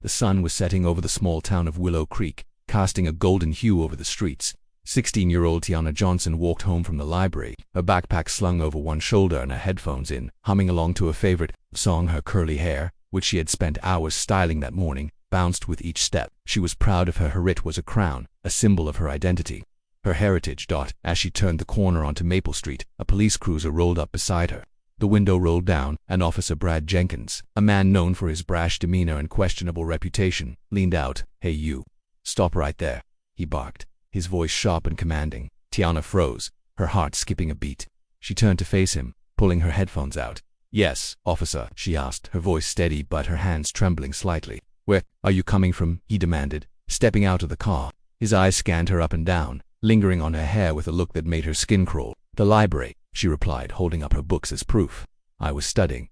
The sun was setting over the small town of Willow Creek, casting a golden hue over the streets. 16-year-old Tiana Johnson walked home from the library, her backpack slung over one shoulder and her headphones in, humming along to a favorite song. Her curly hair, which she had spent hours styling that morning, bounced with each step. She was proud of her. It was a crown, a symbol of her identity, her heritage. As she turned the corner onto Maple Street, a police cruiser rolled up beside her. The window rolled down, and Officer Brad Jenkins, a man known for his brash demeanor and questionable reputation, leaned out. "Hey you. Stop right there," he barked, his voice sharp and commanding. Tiana froze, her heart skipping a beat. She turned to face him, pulling her headphones out. "Yes, officer," she asked, her voice steady but her hands trembling slightly. "Where are you coming from?" he demanded, stepping out of the car. His eyes scanned her up and down, lingering on her hair with a look that made her skin crawl. "The library," she replied, holding up her books as proof. "I was studying,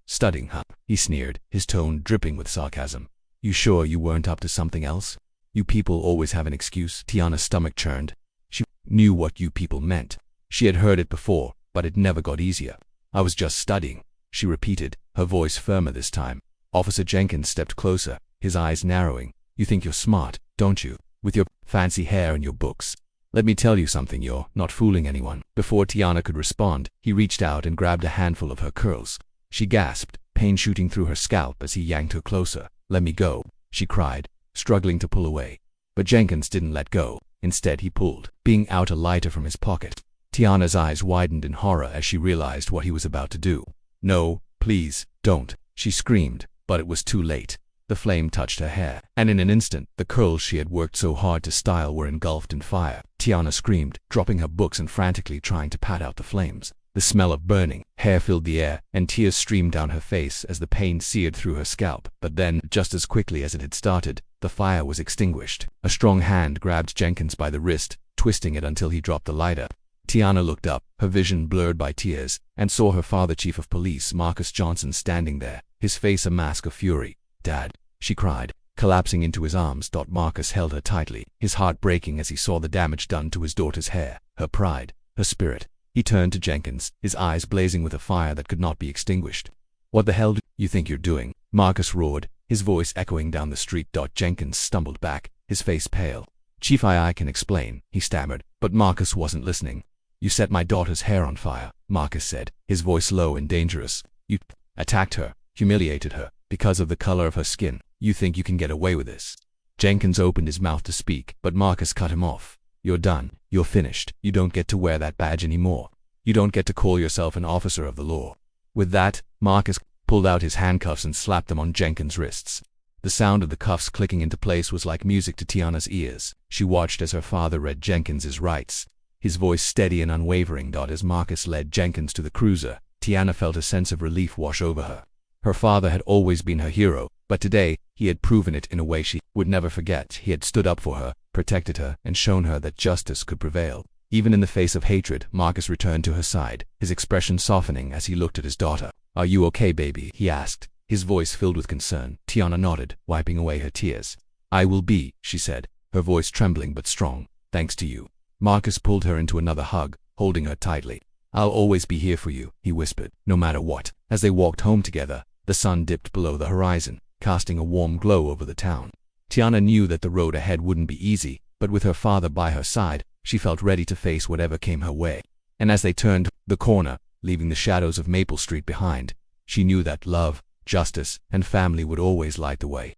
huh?" he sneered, his tone dripping with sarcasm. "You sure you weren't up to something else? You people always have an excuse." Tiana's stomach churned. She knew what "you people" meant. She had heard it before, but it never got easier. "I was just studying," she repeated, her voice firmer this time. Officer Jenkins stepped closer, his eyes narrowing. "You think you're smart, don't you? With your fancy hair and your books. Let me tell you something, you're not fooling anyone." Before Tiana could respond, he reached out and grabbed a handful of her curls. She gasped, pain shooting through her scalp as he yanked her closer. "Let me go," she cried, struggling to pull away. But Jenkins didn't let go. Instead he pulled, being out a lighter from his pocket. Tiana's eyes widened in horror as she realized what he was about to do. "No, please, don't," she screamed, but it was too late. The flame touched her hair, and in an instant, the curls she had worked so hard to style were engulfed in fire. Tiana screamed, dropping her books and frantically trying to pat out the flames. The smell of burning hair filled the air, and tears streamed down her face as the pain seared through her scalp. But then, just as quickly as it had started, the fire was extinguished. A strong hand grabbed Jenkins by the wrist, twisting it until he dropped the lighter. Tiana looked up, her vision blurred by tears, and saw her father, Chief of Police Marcus Johnson, standing there, his face a mask of fury. "Dad," she cried, collapsing into his arms. Marcus held her tightly, his heart breaking as he saw the damage done to his daughter's hair, her pride, her spirit. He turned to Jenkins, his eyes blazing with a fire that could not be extinguished. "What the hell do you think you're doing?" Marcus roared, his voice echoing down the street. Jenkins stumbled back, his face pale. "Chief, I can explain," he stammered, but Marcus wasn't listening. "You set my daughter's hair on fire," Marcus said, his voice low and dangerous. "You attacked her, humiliated her, because of the color of her skin. You think you can get away with this?" Jenkins opened his mouth to speak, but Marcus cut him off. "You're done. You're finished. You don't get to wear that badge anymore. You don't get to call yourself an officer of the law." With that, Marcus pulled out his handcuffs and slapped them on Jenkins' wrists. The sound of the cuffs clicking into place was like music to Tiana's ears. She watched as her father read Jenkins' rights, his voice steady and unwavering. As Marcus led Jenkins to the cruiser, Tiana felt a sense of relief wash over her. Her father had always been her hero, but today he had proven it in a way she would never forget. He had stood up for her, protected her, and shown her that justice could prevail. Even in the face of hatred, Marcus returned to her side, his expression softening as he looked at his daughter. "Are you okay, baby?" he asked, his voice filled with concern. Tiana nodded, wiping away her tears. "I will be," she said, her voice trembling but strong. "Thanks to you." Marcus pulled her into another hug, holding her tightly. "I'll always be here for you," he whispered, "no matter what." As they walked home together, the sun dipped below the horizon, casting a warm glow over the town. Tiana knew that the road ahead wouldn't be easy, but with her father by her side, she felt ready to face whatever came her way. And as they turned the corner, leaving the shadows of Maple Street behind, she knew that love, justice, and family would always light the way.